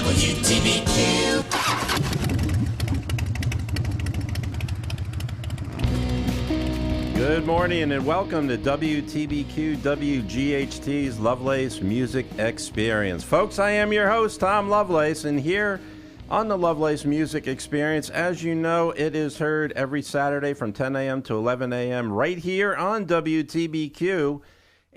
WTBQ. Good morning and welcome to WTBQ WGHT's Lovelace Music Experience. Folks, I am your host, Tom Lovelace, and here on the Lovelace Music Experience, as you know, it is heard every Saturday from 10 a.m. to 11 a.m. right here on WTBQ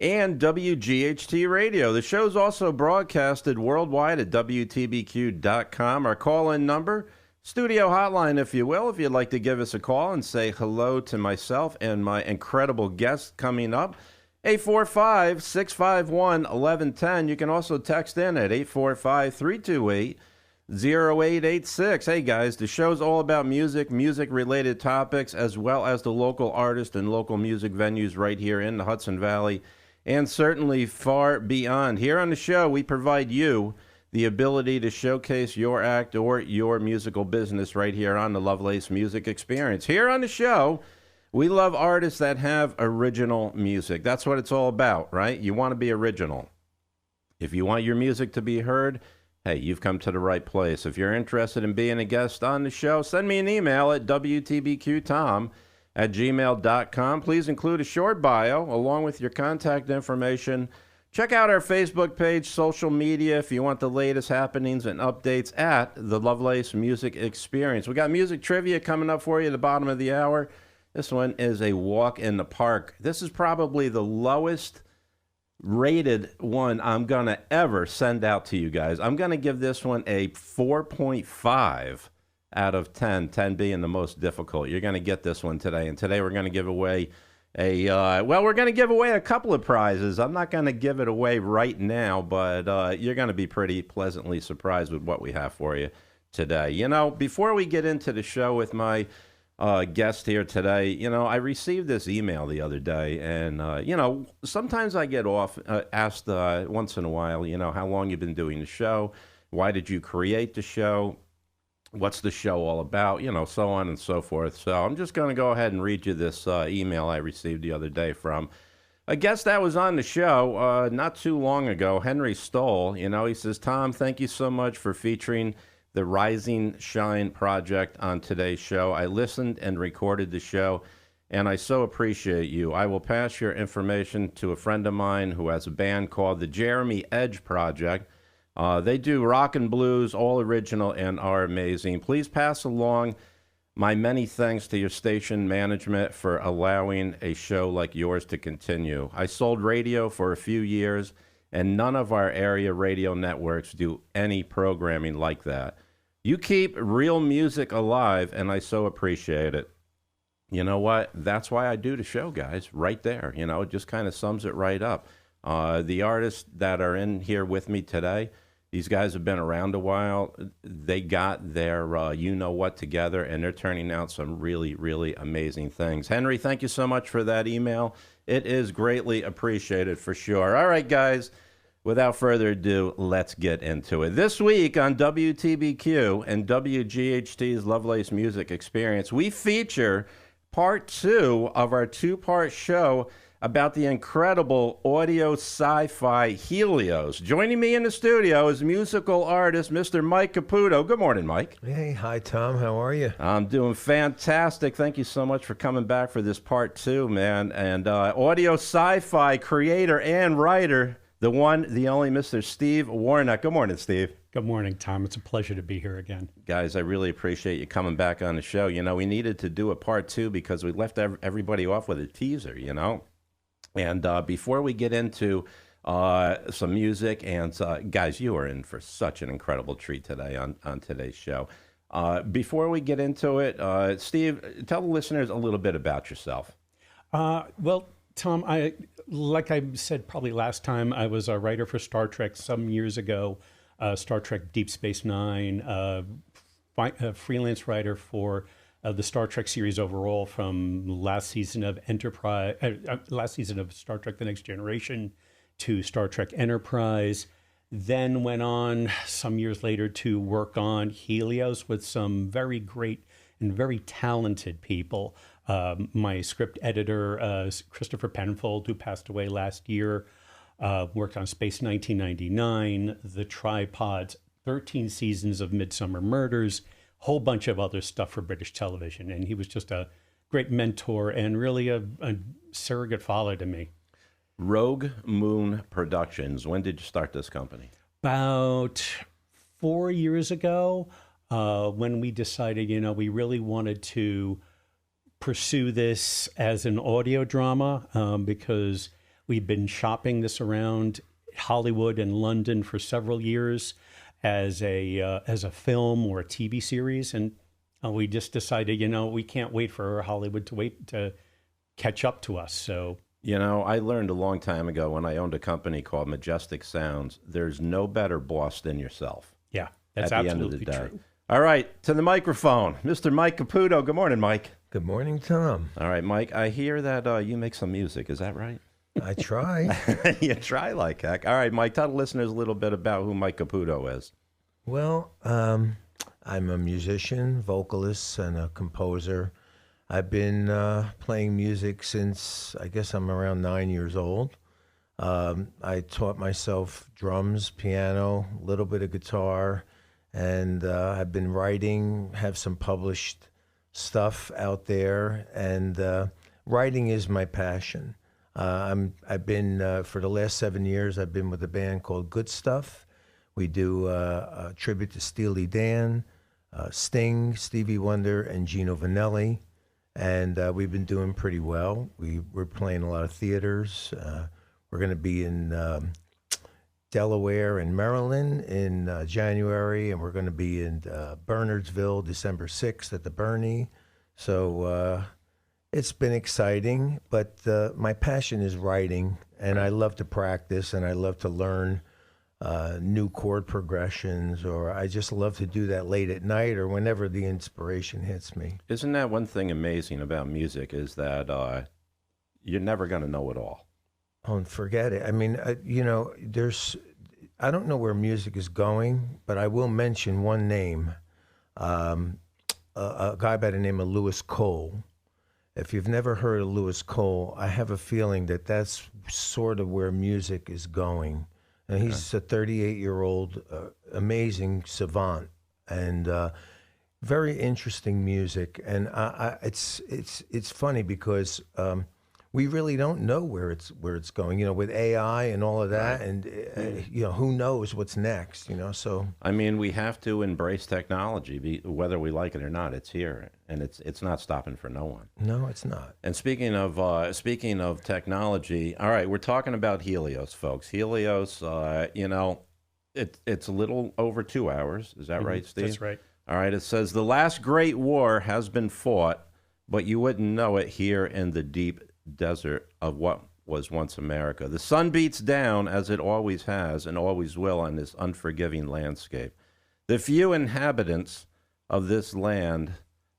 and WGHT Radio. The show's also broadcasted worldwide at WTBQ.com. Our call-in number, studio hotline, if you will, if you'd like to give us a call and say hello to myself and my incredible guest coming up, 845-651-1110. You can also text in at 845-328-0886. Hey guys, the show's all about music-related topics, as well as the local artists and local music venues right here in the Hudson Valley, and certainly far beyond. Here on the show, we provide you the ability to showcase your act or your musical business right here on the Lovelace Music Experience. Here on the show, we love artists that have original music. That's what it's all about, right? You want to be original. If you want your music to be heard, hey, you've come to the right place. If you're interested in being a guest on the show, send me an email at wtbqtom@gmail.com. Please include a short bio along with your contact information. Check out our Facebook page, social media, if you want the latest happenings and updates at the Lovelace Music Experience. We got music trivia coming up for you at the bottom of the hour. This one is a walk in the park. This is probably the lowest rated one I'm going to ever send out to you guys. I'm going to give this one a 4.5 out of 10, 10 being the most difficult. You're going to get this one today, and today we're going to give away we're going to give away a couple of prizes. I'm not going to give it away right now, but you're going to be pretty pleasantly surprised with what we have for you today. You know, before we get into the show with my guest here today, you know, I received this email the other day, and, you know, sometimes I get asked once in a while, you know, how long you've been doing the show, why did you create the show, what's the show all about, you know, so on and so forth. So I'm just going to go ahead and read you this email I received the other day from a guest that was on the show not too long ago, Henry Stoll. You know, he says, Tom, thank you so much for featuring the Rising Shine Project on today's show. I listened and recorded the show, and I so appreciate you. I will pass your information to a friend of mine who has a band called the Jeremy Edge Project. They do rock and blues, all original, and are amazing. Please pass along my many thanks to your station management for allowing a show like yours to continue. I sold radio for a few years, and none of our area radio networks do any programming like that. You keep real music alive, and I so appreciate it. You know what? That's why I do the show, guys, right there. You know, it just kind of sums it right up. The artists that are in here with me today, these guys have been around a while. They got their you-know-what together, and they're turning out some really, really amazing things. Henry, thank you so much for that email. It is greatly appreciated for sure. All right, guys, without further ado, let's get into it. This week on WTBQ and WGHT's Lovelace Music Experience, we feature part 2 of our 2-part show about the incredible audio sci-fi Helios. Joining me in the studio is musical artist Mr. Mike Caputo. Good morning, Mike. Hey, hi, Tom. How are you? I'm doing fantastic. Thank you so much for coming back for this part 2, man. And audio sci-fi creator and writer, the one, the only Mr. Steve Warnek. Good morning, Steve. Good morning, Tom. It's a pleasure to be here again. Guys, I really appreciate you coming back on the show. You know, we needed to do a part 2 because we left everybody off with a teaser, you know. And before we get into some music, and guys, you are in for such an incredible treat today on today's show. Before we get into it, Steve, tell the listeners a little bit about yourself. Well, Tom, like I said probably last time, I was a writer for Star Trek some years ago, Star Trek Deep Space Nine, a freelance writer for the Star Trek series overall, from last season of Star Trek The Next Generation to Star Trek Enterprise. Then went on some years later to work on Helios with some very great and very talented people. My script editor, Christopher Penfold, who passed away last year, worked on Space 1999, The Tripods, 13 seasons of Midsummer Murders, whole bunch of other stuff for British television. And he was just a great mentor and really a surrogate father to me. Rogue Moon Productions. When did you start this company? About 4 years ago, when we decided, we really wanted to pursue this as an audio drama because we've been shopping this around Hollywood and London for several years as a film or a TV series, and we just decided, we can't wait for Hollywood to catch up to us. So. I learned a long time ago when I owned a company called Majestic Sounds, there's no better boss than yourself. Yeah, that's at the absolutely end of the day. true. All right, to the microphone, Mr. Mike Caputo. Good morning, Mike. Good morning, Tom. All right, Mike, I hear that you make some music. Is that right? I try. You try like heck. All right, Mike, tell the listeners a little bit about who Mike Caputo is. Well, I'm a musician, vocalist, and a composer. I've been playing music since, I guess I'm around 9 years old. I taught myself drums, piano, a little bit of guitar, and I've been writing, have some published stuff out there, and writing is my passion. I've been, for the last 7 years, I've been with a band called Good Stuff. We do a tribute to Steely Dan, Sting, Stevie Wonder, and Gino Vanelli. And we've been doing pretty well. We're playing a lot of theaters. We're going to be in Delaware and Maryland in January, and we're going to be in Bernardsville December 6th at the Bernie. So it's been exciting, but my passion is writing, and I love to practice, and I love to learn new chord progressions, or I just love to do that late at night or whenever the inspiration hits me. Isn't that one thing amazing about music is that you're never going to know it all? Oh, and forget it. I mean, I don't know where music is going, but I will mention one name, a guy by the name of Lewis Cole. If you've never heard of Lewis Cole, I have a feeling that that's sort of where music is going. And he's a 38-year-old, amazing savant, and very interesting music. And it's funny because we really don't know where it's going. With AI and all of that, and who knows what's next. So I mean, we have to embrace technology, whether we like it or not. It's here, and it's not stopping for no one. No, it's not. And speaking of technology, all right, we're talking about Helios, folks. Helios, it's a little over 2 hours. Is that right, Steve? That's right. All right. It says the last great war has been fought, but you wouldn't know it here in the deep desert of what was once America. The sun beats down as it always has and always will on this unforgiving landscape. The few inhabitants of this land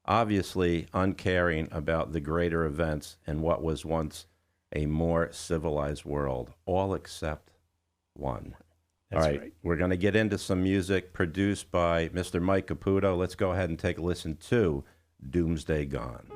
obviously uncaring about the greater events in what was once a more civilized world, all except one. That's all right, we're going to get into some music produced by Mr. Mike Caputo. Let's go ahead and take a listen to Doomsday Gone.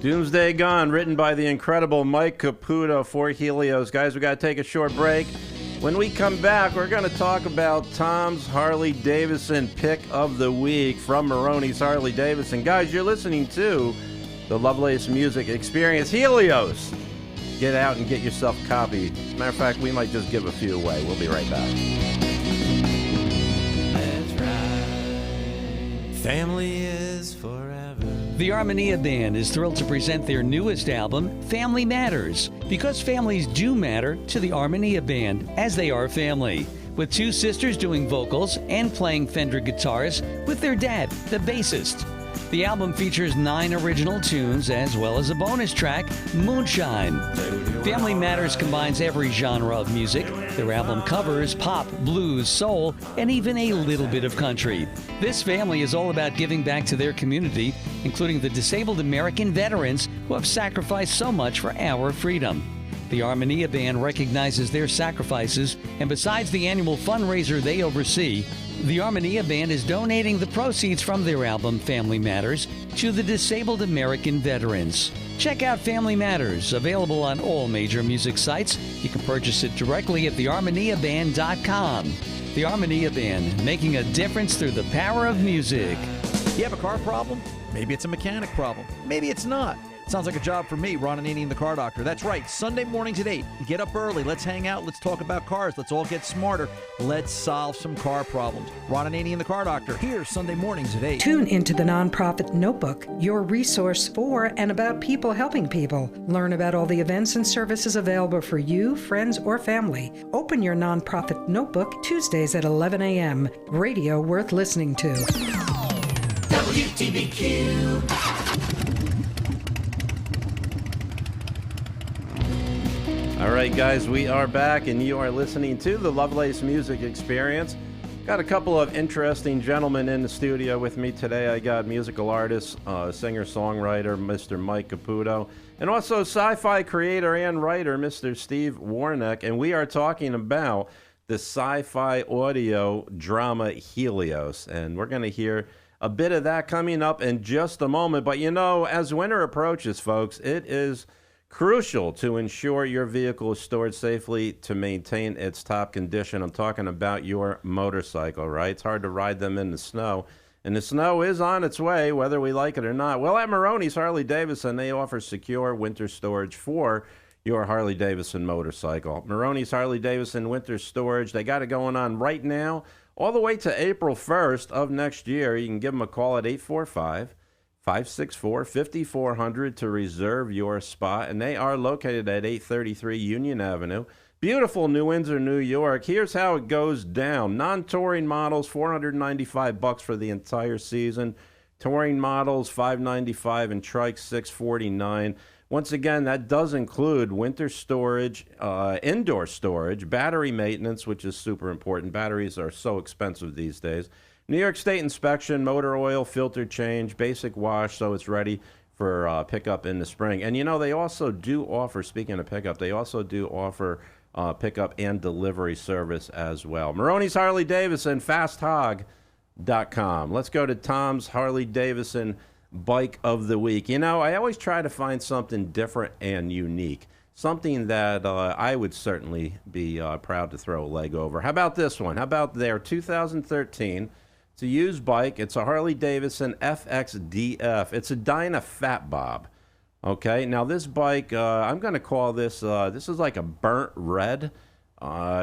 Doomsday Gone, written by the incredible Mike Caputo for Helios. Guys, we got to take a short break. When we come back, we're going to talk about Tom's Harley-Davidson pick of the week from Maroney's Harley-Davidson. Guys, you're listening to the Lovelace Music Experience. Helios, get out and get yourself a copy. As a matter of fact, we might just give a few away. We'll be right back. That's right. Family is forever. The Armonia Band is thrilled to present their newest album, Family Matters, because families do matter to the Armonia Band, as they are family. With two sisters doing vocals and playing Fender guitars with their dad, the bassist. The album features 9 original tunes as well as a bonus track, Moonshine. Family Matters combines every genre of music. Their album covers pop, blues, soul, and even a little bit of country. This family is all about giving back to their community, including the disabled American veterans who have sacrificed so much for our freedom. The Armonia Band recognizes their sacrifices, and besides the annual fundraiser they oversee, the Armonia Band is donating the proceeds from their album, Family Matters, to the disabled American veterans. Check out Family Matters, available on all major music sites. You can purchase it directly at thearmoniaband.com. The Armonia Band, making a difference through the power of music. You have a car problem? Maybe it's a mechanic problem. Maybe it's not. Sounds like a job for me, Ron and Annie and the Car Doctor. That's right, Sunday mornings at 8. Get up early, let's hang out, let's talk about cars, let's all get smarter, let's solve some car problems. Ron and Annie and the Car Doctor, here Sunday mornings at 8. Tune into the Nonprofit Notebook, your resource for and about people helping people. Learn about all the events and services available for you, friends, or family. Open your Nonprofit Notebook Tuesdays at 11 a.m. Radio worth listening to. WTBQ. All right, guys, we are back, and you are listening to the Lovelace Music Experience. Got a couple of interesting gentlemen in the studio with me today. I got musical artist, singer-songwriter, Mr. Mike Caputo, and also sci-fi creator and writer, Mr. Steve Warnek, and we are talking about the sci-fi audio drama Helios, and we're going to hear a bit of that coming up in just a moment. But, you know, as winter approaches, folks, it is crucial to ensure your vehicle is stored safely to maintain its top condition. I'm talking about your motorcycle, right? It's hard to ride them in the snow, and the snow is on its way, whether we like it or not. Well, at Maroney's Harley-Davidson, they offer secure winter storage for your Harley-Davidson motorcycle. Maroney's Harley-Davidson winter storage, they got it going on right now, all the way to April 1st of next year. You can give them a call at 845-564-5400 to reserve your spot, and they are located at 833 Union Avenue. Beautiful New Windsor, New York. Here's how it goes down. Non-touring models, $495 for the entire season. Touring models, $595, and trikes, $649. Once again, that does include winter storage, indoor storage, battery maintenance, which is super important. Batteries are so expensive these days. New York State inspection, motor oil, filter change, basic wash, so it's ready for pickup in the spring. And, you know, they also do offer, speaking of pickup, they also do offer pickup and delivery service as well. Maroney's Harley-Davidson, fasthog.com. Let's go to Tom's Harley-Davidson Bike of the Week. You know, I always try to find something different and unique, something that I would certainly be proud to throw a leg over. How about this one? How about their 2013... It's a used bike. It's a Harley-Davidson FXDF. It's a Dyna Fat Bob. Okay, now this bike, I'm going to call this, this is like a burnt red.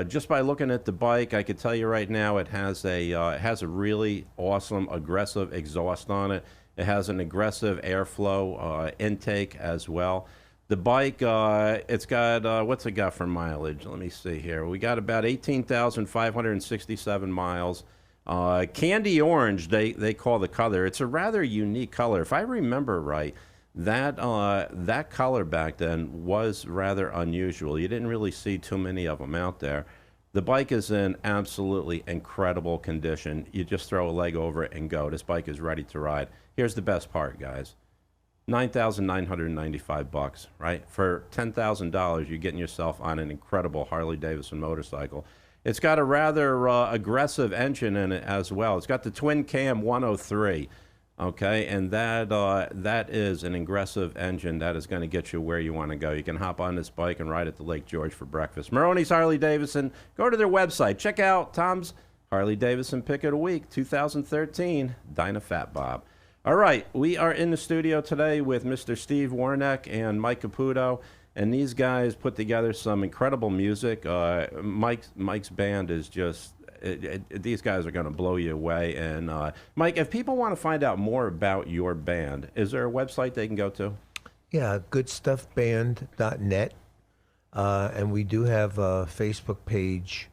Just by looking at the bike, I could tell you right now it has a really awesome, aggressive exhaust on it. It has an aggressive airflow intake as well. The bike, it's got, what's it got for mileage? Let me see here. We got about 18,567 miles. Candy orange, they call the color. It's a rather unique color. If I remember right, that color back then was rather unusual. You didn't really see too many of them out there. The bike is in absolutely incredible condition. You just throw a leg over it and go. This bike is ready to ride. Here's the best part, guys. $9,995, right? For $10,000, you're getting yourself on an incredible Harley-Davidson motorcycle. It's got a rather aggressive engine in it as well. It's got the twin cam 103. Okay, and that is an aggressive engine that is going to get you where you want to go. You can hop on this bike and ride it to Lake George for breakfast. Maroney's Harley Davidson. Go to their website. Check out Tom's Harley Davidson Pick of the Week 2013, Dinah Fat Bob. All right, we are in the studio today with Mr. Steve Warnek and Mike Caputo, and these guys put together some incredible music. Mike's band is just... these guys are going to blow you away. And Mike, if people want to find out more about your band, is there a website they can go to? Yeah, goodstuffband.net. And we do have a Facebook page.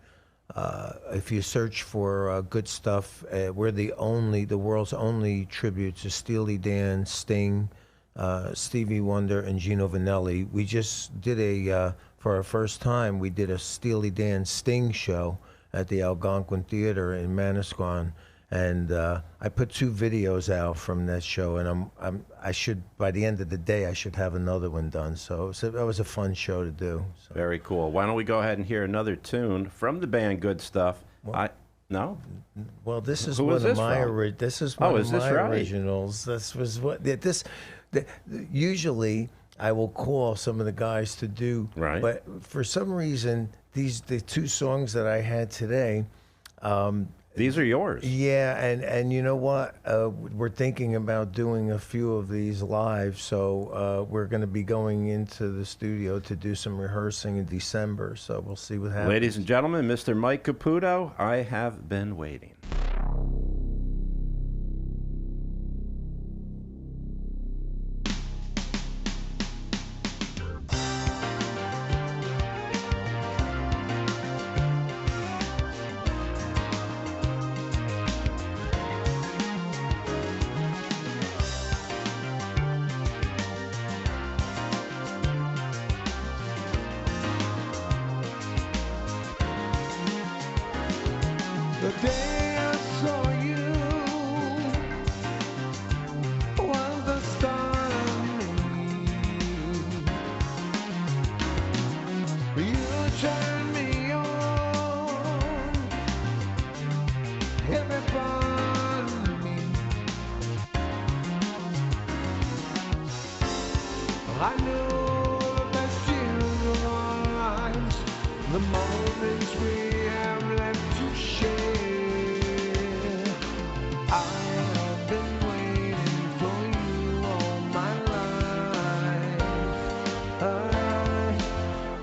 If you search for Good Stuff, we're the world's only tribute to Steely Dan, Sting, Stevie Wonder, and Gino Vanelli. We just did for our first time, we did a Steely Dan Sting show at the Algonquin Theater in Manasquan, and I put 2 videos out from that show, and I should, by the end of the day, I should have another one done. So that was a fun show to do. So. Very cool. Why don't we go ahead and hear another tune from the band Good Stuff? No? Well, this is Who one is of this my from? this is one is of this my right? originals. This was what usually I will call some of the guys to do, Right. But for some reason, the 2 songs that I had today. These are yours. Yeah, and you know what? We're thinking about doing a few of these live, so we're going to be going into the studio to do some rehearsing in December, so we'll see what happens. Ladies and gentlemen, Mr. Mike Caputo, I have been waiting. The day I saw you was the start of me. You turned me on, every part of me. I knew the best years of our lives, the moments we have left to share. I have been waiting for you all my life. I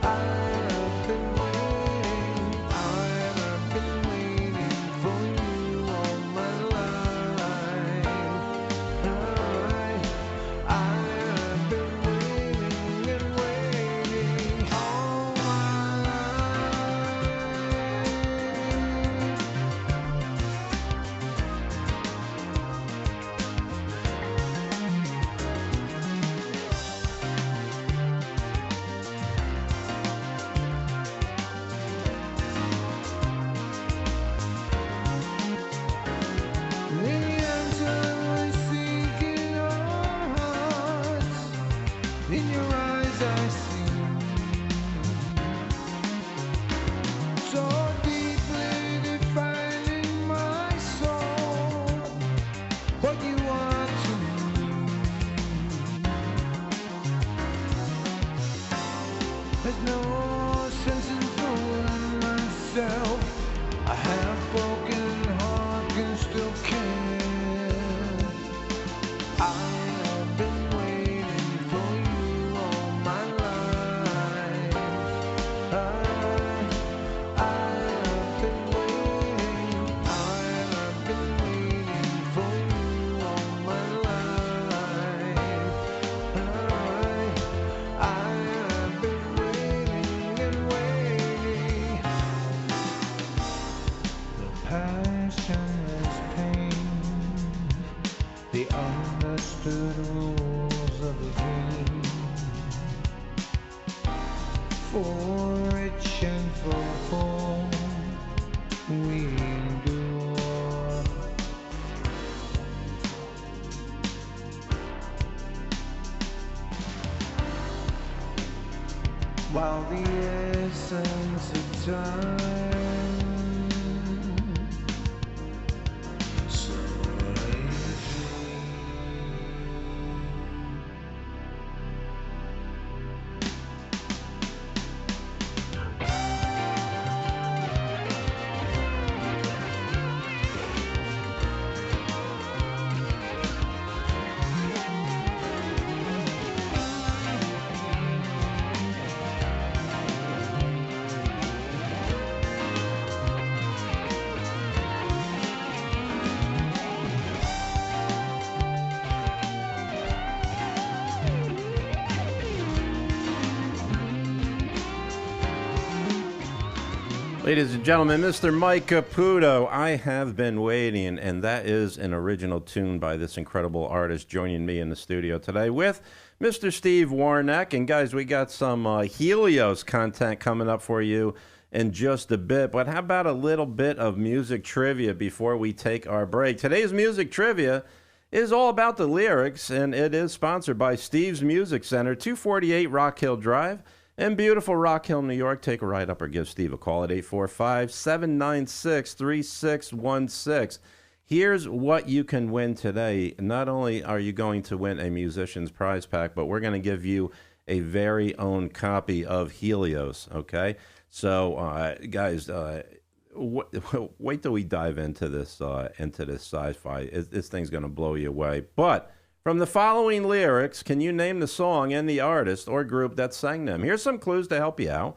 have been waiting. I have been waiting for you all my life. I have been waiting and waiting all my The answer I seek in your hearts, in your eyes I see, so deeply defining my soul, what you are to me. There's no sense in fooling myself. I have broken heart can still care. I have been waiting for you all my life. I have been waiting. I have been waiting for you all my life. I have been waiting and waiting. The passion is pain, the understood rules of the game. For rich and for poor, we endure. While the essence of time so Ladies and gentlemen, Mr. Mike Caputo, I Have Been Waiting, and that is an original tune by this incredible artist joining me in the studio today with Mr. Steve Warnek. And guys, we got some Helios content coming up for you in just a bit, but how about a little bit of music trivia before we take our break? Today's music trivia is all about the lyrics, and it is sponsored by Steve's Music Center, 248 Rock Hill Drive in beautiful Rock Hill, New York. Take a ride up or give Steve a call at 845-796-3616. Here's what you can win today. Not only are you going to win a musician's prize pack, but we're going to give you a very own copy of Helios, okay? So, guys, wait till we dive into this sci-fi. This thing's going to blow you away. But from the following lyrics, can you name the song and the artist or group that sang them? Here's some clues to help you out.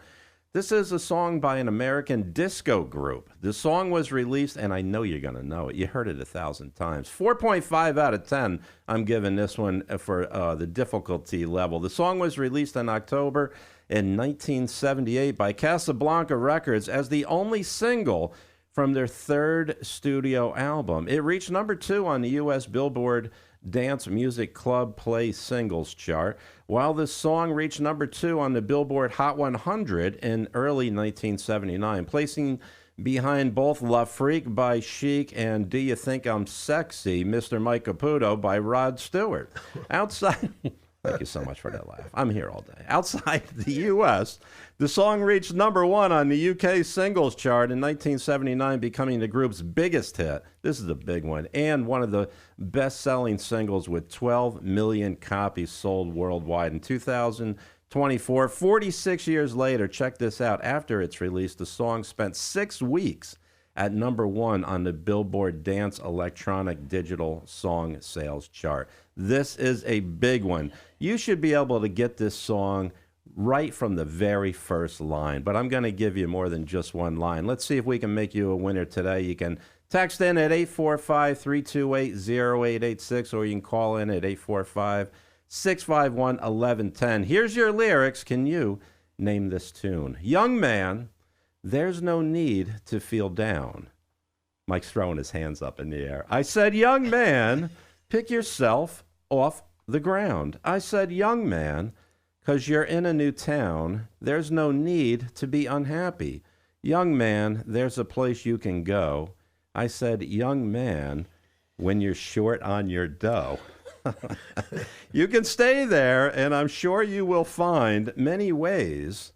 This is a song by an American disco group. The song was released, and I know you're going to know it. You heard it 1,000 times. 4.5 out of 10, I'm giving this one for the difficulty level. The song was released in October in 1978 by Casablanca Records as the only single from their third studio album. It reached number 2 on the U.S. Billboard Dance Music Club Play Singles chart, while this song reached number 2 on the Billboard Hot 100 in early 1979, placing behind both La Freak by Chic and Do You Think I'm Sexy, Mr. Mike Caputo by Rod Stewart. Outside... Thank you so much for that laugh. I'm here all day. Outside the U.S., the song reached number 1 on the UK singles chart in 1979, becoming the group's biggest hit. This is a big one, and one of the best-selling singles with 12 million copies sold worldwide. In 2024, 46 years later, check this out, after its release, the song spent 6 weeks at number 1 on the Billboard Dance Electronic Digital Song Sales chart. This is a big one. You should be able to get this song right from the very first line, but I'm going to give you more than just one line. Let's see if we can make you a winner today. You can text in at 845-328-0886, or you can call in at 845-651-1110. Here's your lyrics. Can you name this tune? Young man, there's no need to feel down. Mike's throwing his hands up in the air. I said, young man, pick yourself off the ground. I said, young man, 'cause you're in a new town. There's no need to be unhappy. Young man, there's a place you can go. I said, young man, when you're short on your dough. You can stay there, and I'm sure you will find many ways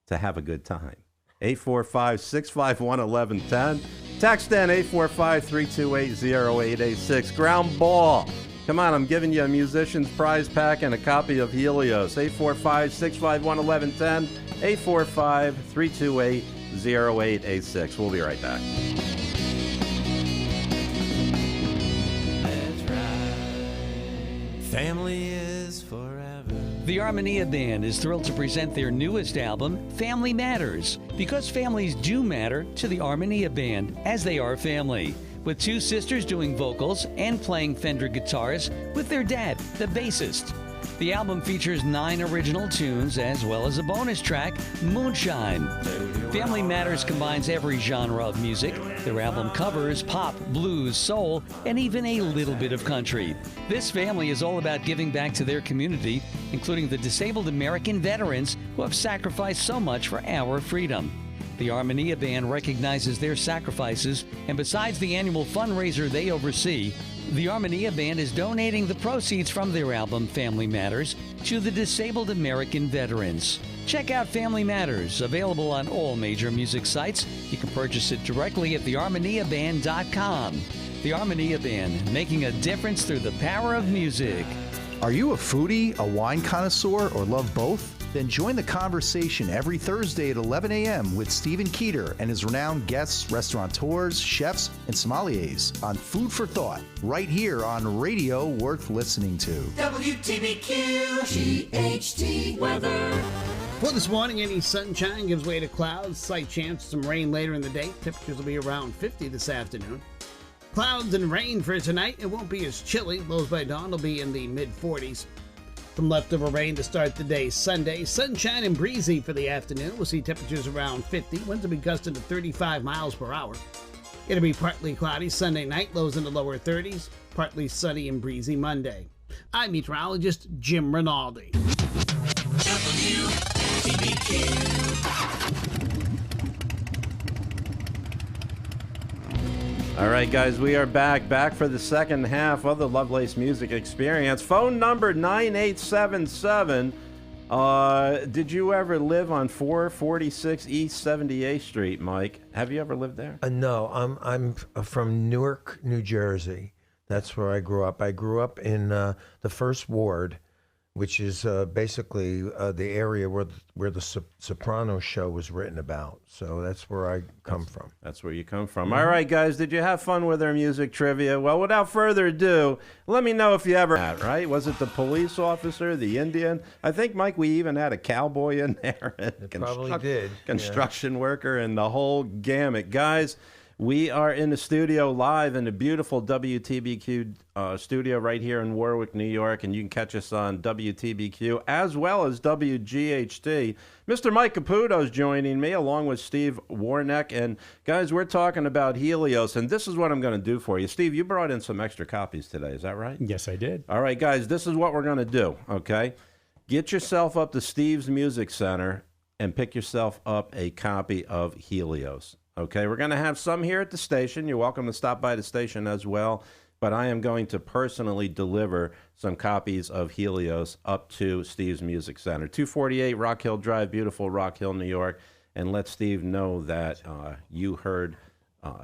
to have a good time. 845-651-1110. Text in 845-328-0886. Ground ball. Come on, I'm giving you a musician's prize pack and a copy of Helios. 845-651-1110. 845-328-0886. We'll be right back. That's right. Family is forever. The Armonia Band is thrilled to present their newest album, Family Matters, because families do matter to the Armonia Band, as they are family. With 2 sisters doing vocals and playing Fender guitars with their dad, the bassist. The album features 9 original tunes as well as a bonus track, Moonshine. Family Matters combines every genre of music. Their album covers pop, blues, soul, and even a little bit of country. This family is all about giving back to their community, including the disabled American veterans who have sacrificed so much for our freedom. The Armonia Band recognizes their sacrifices, and besides the annual fundraiser they oversee, the Armonia Band is donating the proceeds from their album, Family Matters, to the disabled American veterans. Check out Family Matters, available on all major music sites. You can purchase it directly at thearmoniaband.com. The Armonia Band, making a difference through the power of music. Are you a foodie, a wine connoisseur, or love both? Then join the conversation every Thursday at 11 a.m. with Stephen Keeter and his renowned guests, restaurateurs, chefs, and sommeliers on Food for Thought, right here on Radio Worth Listening to. WTBQ GHT weather. For this morning, any sunshine gives way to clouds. Slight chance of some rain later in the day. Temperatures will be around 50 this afternoon. Clouds and rain for tonight. It won't be as chilly. Lows by dawn will be in the mid-40s. Some leftover rain to start the day Sunday. Sunshine and breezy for the afternoon. We'll see temperatures around 50. Winds will be gusting to 35 miles per hour. It'll be partly cloudy Sunday night. Lows in the lower 30s. Partly sunny and breezy Monday. I'm meteorologist Jim Rinaldi. WTBQ. All right, guys, we are back for the second half of the Lovelace Music Experience. Phone number 9877. Did you ever live on 446 East 78th Street, Mike? Have you ever lived there? No, I'm from Newark, New Jersey. That's where I grew up. I grew up in the First Ward, which is basically the area where the Sopranos show was written about. So that's where I come from. That's where you come from. All right, guys, did you have fun with our music trivia? Well, without further ado, let me know if you ever had, right? Was it the police officer, the Indian? I think, Mike, we even had a cowboy in there. Probably did. Construction worker and the whole gamut. Guys, we are in the studio live in the beautiful WTBQ studio right here in Warwick, New York, and you can catch us on WTBQ as well as WGHT. Mr. Mike Caputo is joining me along with Steve Warnek, and guys, we're talking about Helios, and this is what I'm going to do for you. Steve, you brought in some extra copies today, is that right? Yes, I did. All right, guys, this is what we're going to do, okay? Get yourself up to Steve's Music Center and pick yourself up a copy of Helios. Okay, we're going to have some here at the station. You're welcome to stop by the station as well. But I am going to personally deliver some copies of Helios up to Steve's Music Center. 248 Rock Hill Drive, beautiful Rock Hill, New York. And let Steve know that you heard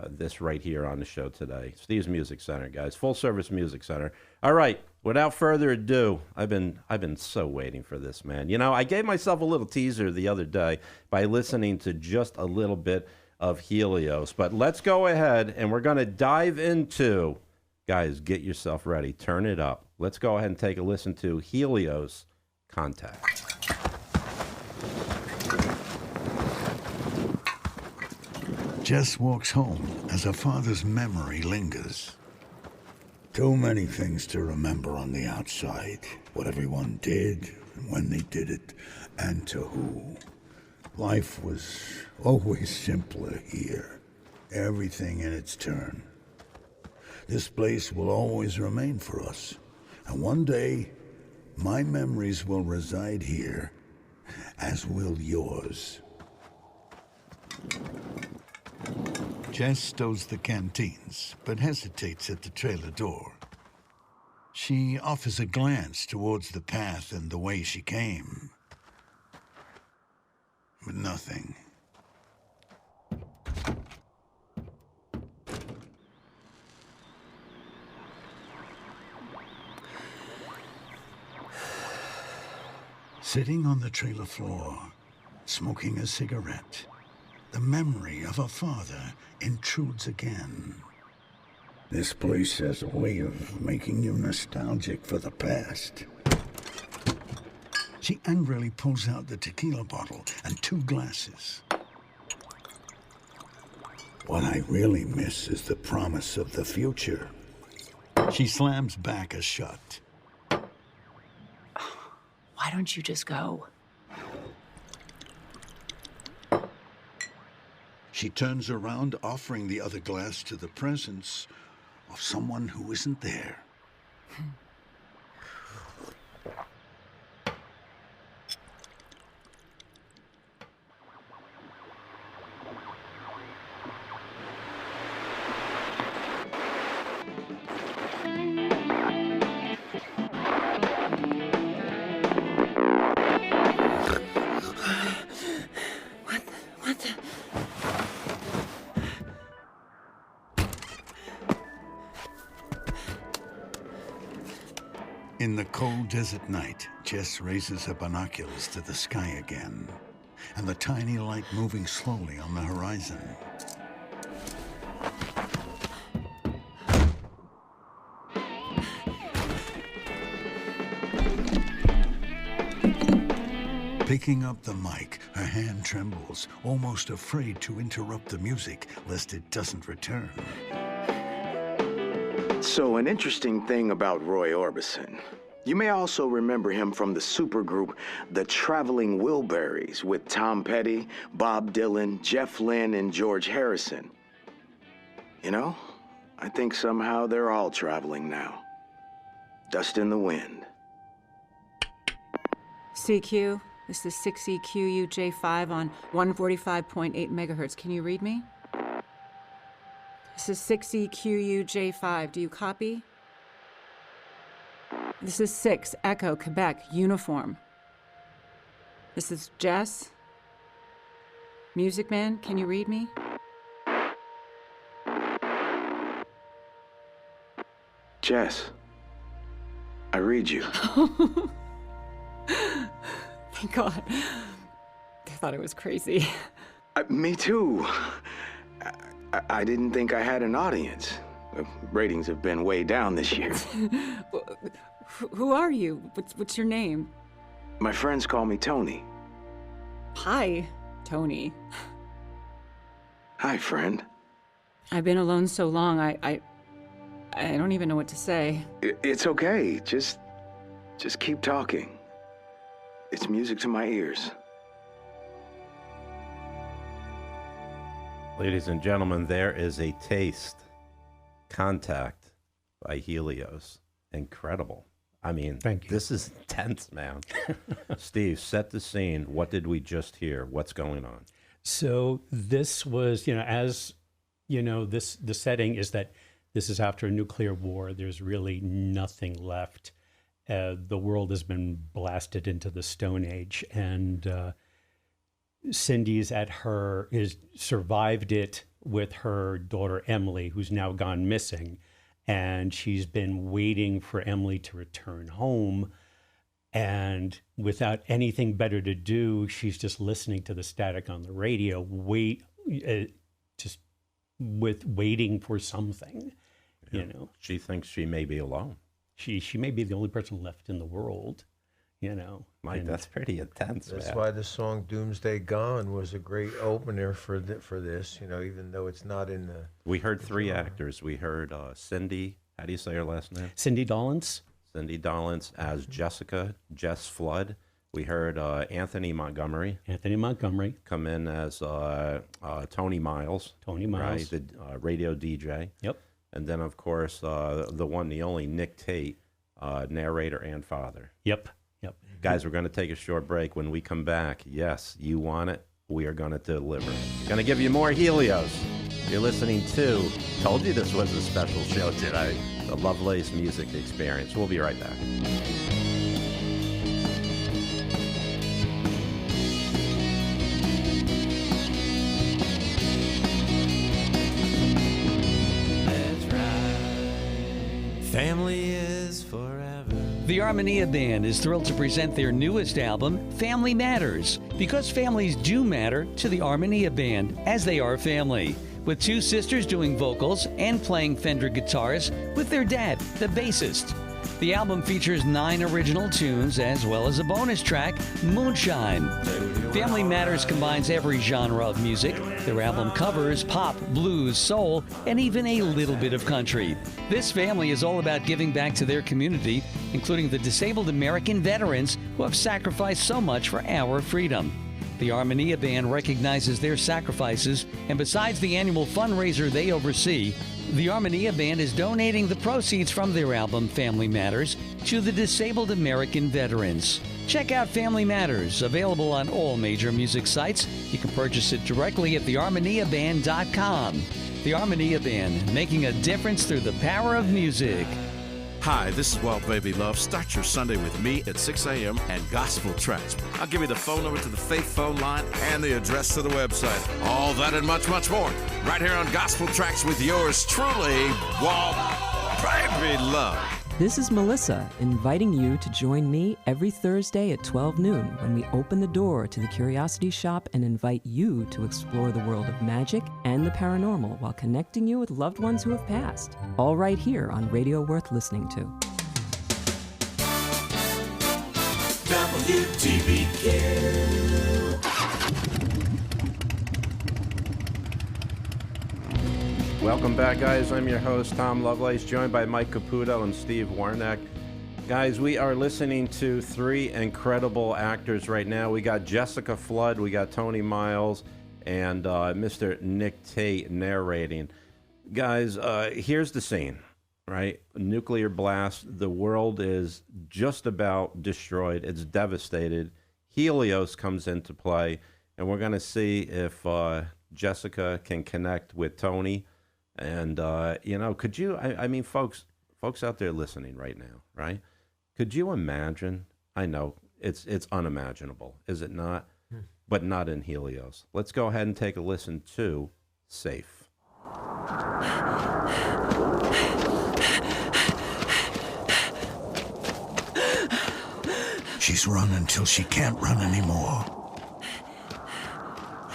this right here on the show today. Steve's Music Center, guys. Full-service music center. All right, without further ado, I've been so waiting for this, man. You know, I gave myself a little teaser the other day by listening to just a little bit of Helios. But let's go ahead and we're going to dive into, guys, get yourself ready. Turn it up. Let's go ahead and take a listen to Helios Contact. Jess walks home as her father's memory lingers. Too many things to remember on the outside. What everyone did, and when they did it, and to who. Life was always simpler here. Everything in its turn. This place will always remain for us. And one day, my memories will reside here, as will yours. Jess stows the canteens, but hesitates at the trailer door. She offers a glance towards the path and the way she came. But nothing. Sitting on the trailer floor, smoking a cigarette, the memory of her father intrudes again. This place has a way of making you nostalgic for the past. She angrily pulls out the tequila bottle and 2 glasses. What I really miss is the promise of the future. She slams back a shut. Why don't you just go? She turns around, offering the other glass to the presence of someone who isn't there. In the cold desert night, Jess raises her binoculars to the sky again, and the tiny light moving slowly on the horizon. Picking up the mic, her hand trembles, almost afraid to interrupt the music, lest it doesn't return. So an interesting thing about Roy Orbison. You may also remember him from the supergroup The Traveling Wilburys with Tom Petty, Bob Dylan, Jeff Lynne, and George Harrison. You know, I think somehow they're all traveling now. Dust in the wind. CQ, this is 6EQUJ5 on 145.8 megahertz. Can you read me? This is 6EQUJ5. Do you copy? This is 6 Echo Quebec uniform. This is Jess. Music Man, can you read me? Jess, I read you. Thank God. I thought I was crazy. Me too. I didn't think I had an audience. Ratings have been way down this year. Who are you? What's your name? My friends call me Tony. Hi, Tony. Hi, friend. I've been alone so long, I don't even know what to say. It's okay. Just keep talking. It's music to my ears. Ladies and gentlemen, there is a taste. Contact by Helios. Incredible. I mean, Thank you. This is intense, man. Steve, set the scene. What did we just hear? What's going on? So this was, as you know, the setting is that this is after a nuclear war. There's really nothing left. The world has been blasted into the Stone Age, and Cindy's survived it with her daughter Emily, who's now gone missing. And she's been waiting for Emily to return home. And without anything better to do, she's just listening to the static on the radio, just waiting for something, She thinks she may be alone. She may be the only person left in the world, Mike, that's pretty intense, That's man. why the song Doomsday Gone was a great opener for this, even though it's not in the... We heard three actors. We heard Cindy, how do you say her last name? Cindy Dollins. Cindy Dollins as Jessica, Jess Flood. We heard Anthony Montgomery. Come in as Tony Miles. Right, the radio DJ. Yep. And then, of course, the one, the only, Nick Tate, narrator and father. Yep. Guys, we're going to take a short break. When we come back, yes, you want it, we are going to deliver. Going to give you more Helios. You're listening to, told you this was a special show today, the Lovelace Music Experience. We'll be right back. Family is forever. The Armonia Band is thrilled to present their newest album, Family Matters, because families do matter to the Armonia Band, as they are family. With two sisters doing vocals and playing Fender guitars with their dad, the bassist. The album features 9 original tunes as well as a bonus track, Moonshine. Family Matters combines every genre of music. Their album covers pop, blues, soul, and even a little bit of country. This family is all about giving back to their community, including the disabled American veterans who have sacrificed so much for our freedom. The Armonia Band recognizes their sacrifices, and besides the annual fundraiser they oversee, the Armonia Band is donating the proceeds from their album, Family Matters, to the disabled American veterans. Check out Family Matters, available on all major music sites. You can purchase it directly at thearmoniaband.com. The Armonia Band, making a difference through the power of music. Hi, this is Wild Baby Love. Start your Sunday with me at 6 a.m. and Gospel Tracks. I'll give you the phone number to the Faith phone line and the address to the website. All that and much, much more. Right here on Gospel Tracks with yours truly, Wild Baby Love. This is Melissa inviting you to join me every Thursday at 12 noon when we open the door to the Curiosity Shop and invite you to explore the world of magic and the paranormal while connecting you with loved ones who have passed. All right here on Radio Worth Listening to. WTBQ. Welcome back, guys. I'm your host, Tom Lovelace, joined by Mike Caputo and Steve Warnek. Guys, we are listening to three incredible actors right now. We got Jessica Flood, we got Tony Miles, and Mr. Nick Tate narrating. Guys, here's the scene, right? Nuclear blast. The world is just about destroyed. It's devastated. Helios comes into play, and we're going to see if Jessica can connect with Tony. And, could you, I mean, folks out there listening right now, right? Could you imagine? I know it's unimaginable, is it not? But not in Helios. Let's go ahead and take a listen to Safe. She's run until she can't run anymore.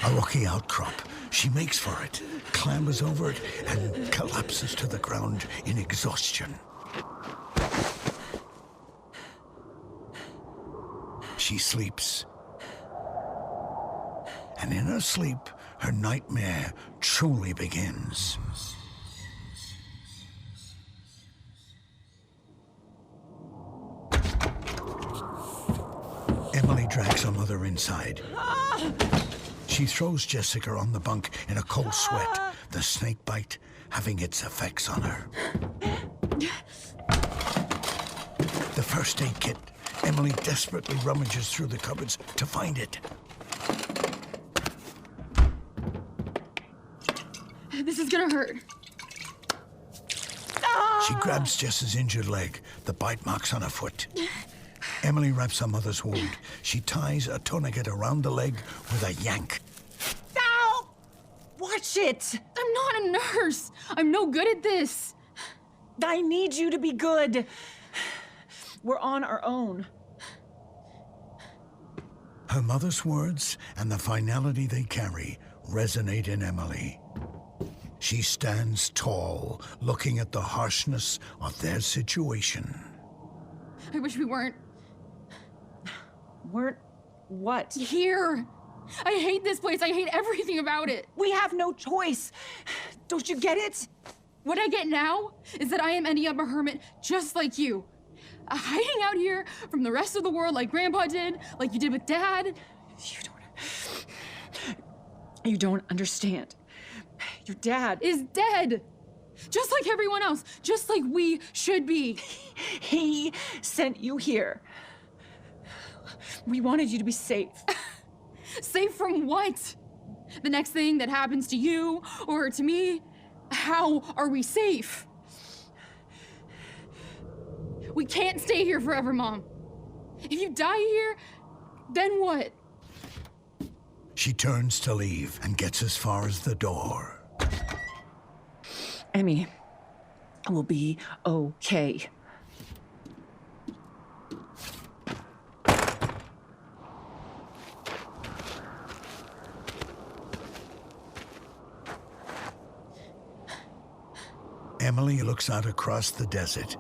A rocky outcrop. She makes for it, clambers over it, and collapses to the ground in exhaustion. She sleeps. And in her sleep, her nightmare truly begins. Emily drags her mother inside. She throws Jessica on the bunk in a cold sweat, the snake bite having its effects on her. The first aid kit. Emily desperately rummages through the cupboards to find it. This is gonna hurt. She grabs Jess's injured leg, the bite marks on her foot. Emily wraps her mother's wound. She ties a tourniquet around the leg with a yank. Ow! Watch it! I'm not a nurse. I'm no good at this. I need you to be good. We're on our own. Her mother's words and the finality they carry resonate in Emily. She stands tall, looking at the harshness of their situation. I wish we weren't. Weren't what? Here. I hate this place. I hate everything about it. We have no choice. Don't you get it? What I get now is that I am ending up a hermit just like you. Hiding out here from the rest of the world like Grandpa did, like you did with Dad. You don't understand. Your dad is dead. Just like everyone else. Just like we should be. He sent you here. We wanted you to be safe. Safe from what? The next thing that happens to you or to me? How are we safe? We can't stay here forever, Mom. If you die here, then what? She turns to leave and gets as far as the door. Emmy, will be okay. Emily looks out across the desert,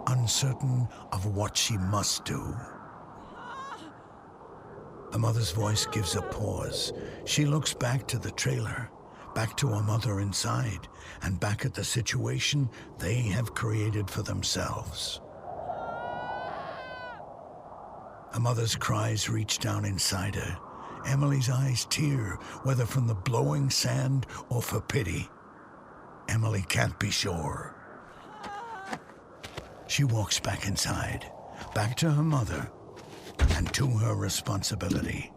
uncertain of what she must do. Her mother's voice gives a pause. She looks back to the trailer, back to her mother inside, and back at the situation they have created for themselves. Her mother's cries reach down inside her. Emily's eyes tear, whether from the blowing sand or for pity. Emily can't be sure. She walks back inside, back to her mother, and to her responsibility.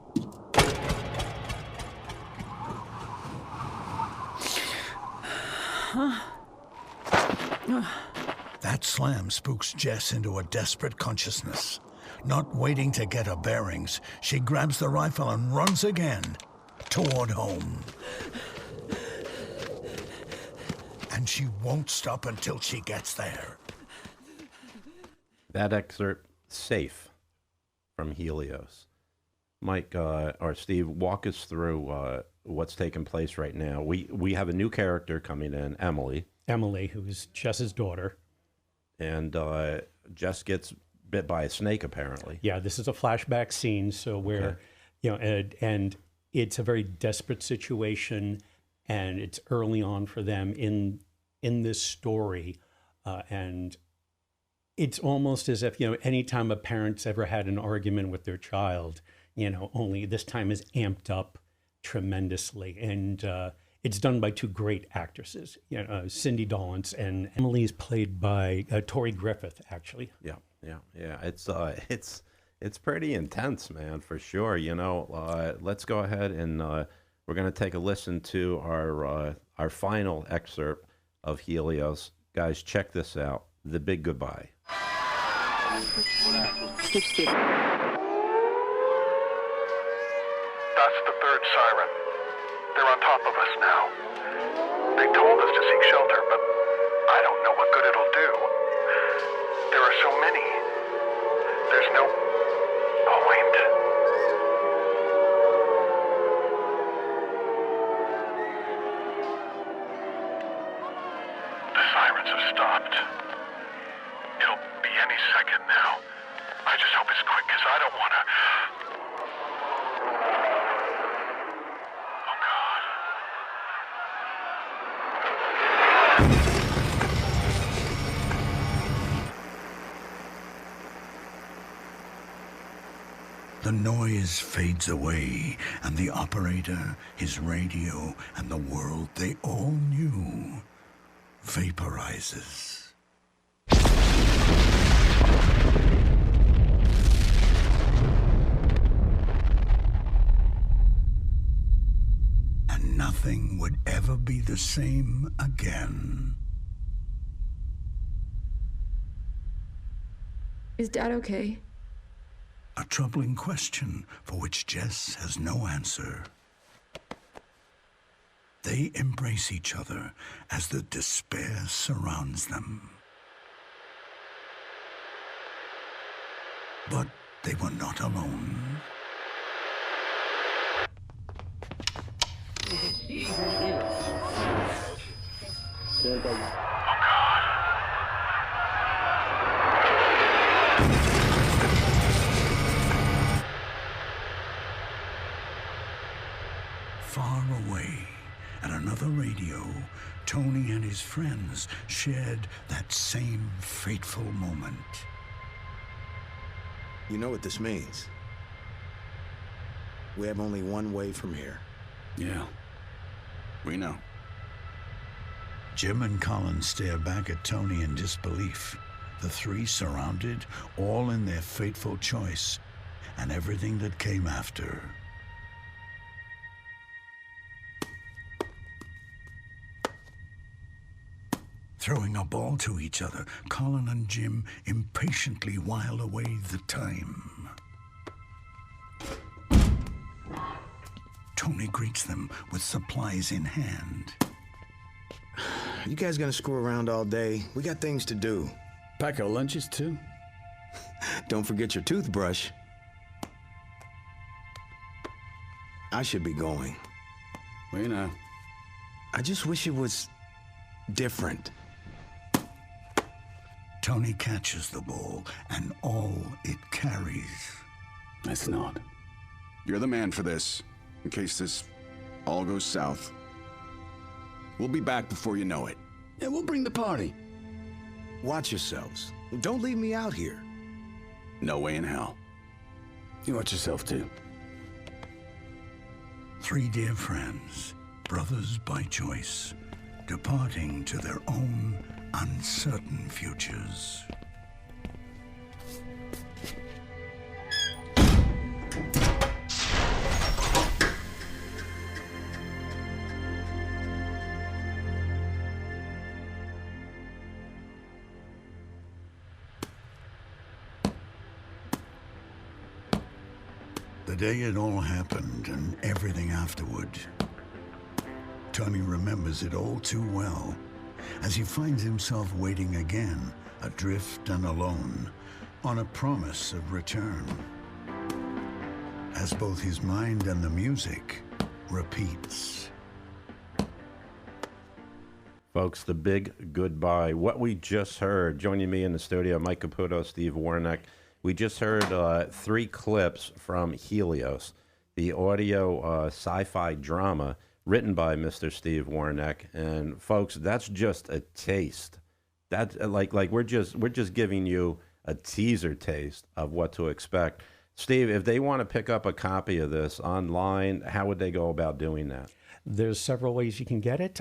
That slam spooks Jess into a desperate consciousness. Not waiting to get her bearings, she grabs the rifle and runs again toward home. And she won't stop until she gets there. That excerpt, Safe, from Helios. Mike, or Steve, walk us through what's taking place right now. We have a new character coming in, Emily. Emily, who is Jess's daughter. And Jess gets bit by a snake, apparently. Yeah, this is a flashback scene, so where, and it's a very desperate situation, and it's early on for them in this story, and it's almost as if, anytime a parent's ever had an argument with their child, only this time is amped up tremendously. And it's done by two great actresses, Cindy Dollance, and Emily's played by Tori Griffith, actually. Yeah. It's pretty intense, man, for sure. Let's go ahead and we're going to take a listen to our final excerpt of Helios. Guys, check this out. The Big Goodbye. That's the third siren. They're on top of us now. They told us to seek shelter, but I don't know what good it'll do. There are so many. There's no... Oh, wait. The sirens have stopped. It'll be any second now. I just hope it's quick, because I don't want to... The noise fades away, and the operator, his radio, and the world they all knew vaporizes. And nothing would ever be the same again. Is Dad okay? A troubling question for which Jess has no answer. They embrace each other as the despair surrounds them. But they were not alone. Far away, at another radio, Tony and his friends shared that same fateful moment. You know what this means? We have only one way from here. Yeah, we know. Jim and Colin stare back at Tony in disbelief. The three surrounded, all in their fateful choice, and everything that came after. Throwing a ball to each other, Colin and Jim impatiently while away the time. Tony greets them with supplies in hand. You guys gonna screw around all day? We got things to do. Pack our lunches too? Don't forget your toothbrush. I should be going. Well, I just wish it was different. Tony catches the ball and all it carries. It's not. You're the man for this, in case this all goes south. We'll be back before you know it. Yeah, we'll bring the party. Watch yourselves. Don't leave me out here. No way in hell. You watch yourself, too. Three dear friends, brothers by choice, departing to their own uncertain futures. The day it all happened and everything afterward, Tony remembers it all too well as he finds himself waiting again, adrift and alone, on a promise of return. As both his mind and the music repeats. Folks, The Big Goodbye. What we just heard, joining me in the studio, Mike Caputo, Steve Warnek. We just heard 3 clips from Helios, the audio sci-fi drama written by Mr. Steve Warnek. And folks, that's just a taste That's like we're just giving you a teaser taste of what to expect. Steve, if they want to pick up a copy of this online, how would they go about doing that? There's several ways you can get it.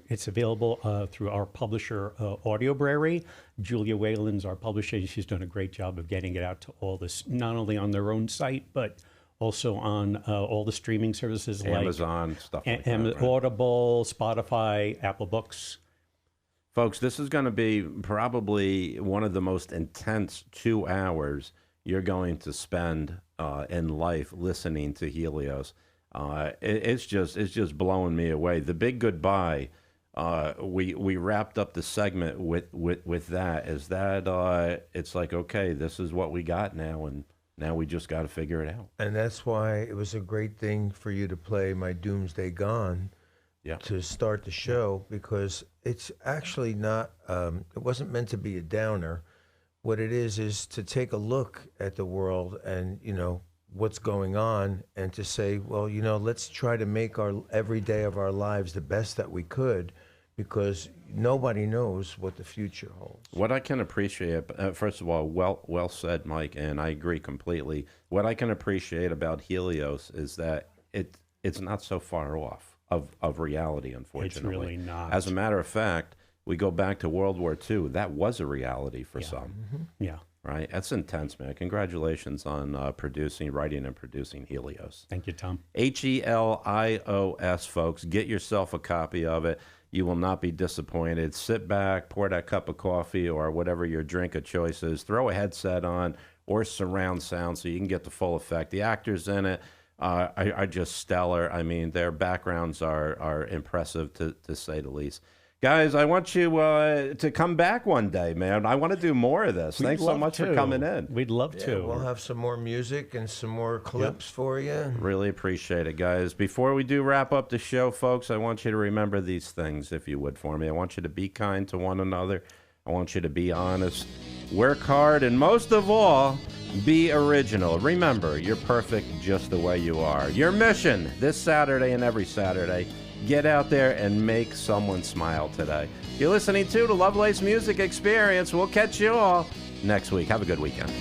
It's available through our publisher, Audiobrary. Julia Whalen's our publisher. She's done a great job of getting it out to all this, not only on their own site, but also on all the streaming services Amazon, like stuff like that, right? Audible, Spotify, Apple Books. Folks, this is going to be probably one of the most intense 2 hours you're going to spend in life listening to Helios. It's just blowing me away. The Big Goodbye, we wrapped up the segment with that. Is that it's like, okay, this is what we got now, and now we just got to figure it out. And that's why it was a great thing for you to play My Doomsday Gone to start the show, because it's actually not, it wasn't meant to be a downer. What it is to take a look at the world and, what's going on, and to say, well, let's try to make our every day of our lives the best that we could, because nobody knows what the future holds. What I can appreciate, first of all, well said, Mike, and I agree completely. What I can appreciate about Helios is that it's not so far off of reality, unfortunately. It's really not. As a matter of fact, we go back to World War II. That was a reality for some. Mm-hmm. Yeah. Right? That's intense, man. Congratulations on writing and producing Helios. Thank you, Tom. Helios, folks. Get yourself a copy of it. You will not be disappointed. Sit back, pour that cup of coffee or whatever your drink of choice is. Throw a headset on or surround sound so you can get the full effect. The actors in it are just stellar. I mean, their backgrounds are impressive, to say the least. Guys, I want you to come back one day, man. I want to do more of this. Thanks so much for coming in. We'd love to. We'll have some more music and some more clips for you. Really appreciate it, guys. Before we do wrap up the show, folks, I want you to remember these things, if you would, for me. I want you to be kind to one another. I want you to be honest, work hard, and most of all, be original. Remember, you're perfect just the way you are. Your mission this Saturday and every Saturday: get out there and make someone smile today. You're listening to the Lovelace Music Experience. We'll catch you all next week. Have a good weekend.